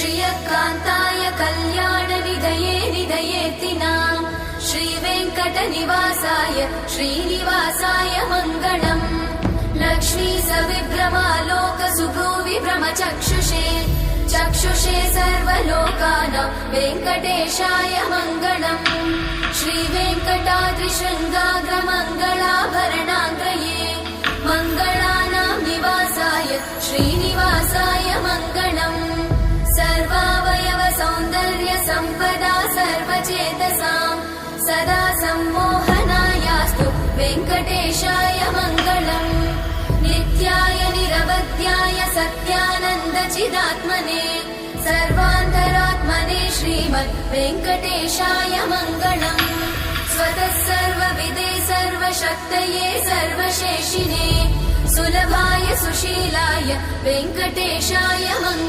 श्रियकान्ताय कल्याणनिधये निधयेतिनाम् श्रीवेङ्कटनिवासाय श्रीनिवासाय मङ्गलम् लक्ष्मी सविभ्रमालोकसुभ्रूविभ्रमचक्षुषे चक्षुषे सर्वलोकानां वेङ्कटेशाय मङ्गलम् श्रीवेङ्कटाद्रिशृङ्गाग्रमङ्गलाभरणाङ्गये मङ्गलानां निवासाय श्रीनिवासाय मङ्गलम् सर्वावयव सौन्दर्य सम्पदा सर्वचेतसां सदा सम्मोहनायास्तु वेङ्कटेशाय मङ्गलम् नित्याय निरवध्याय सत्यानन्दचिदात्मने सर्वान्तरात्मने श्रीमद् वेङ्कटेशाय मङ्गलम् स्वतः सर्वविदे सर्वशक्तये सर्वशेषिने सुलभाय सुशीलाय वेङ्कटेशाय मङ्गलम्।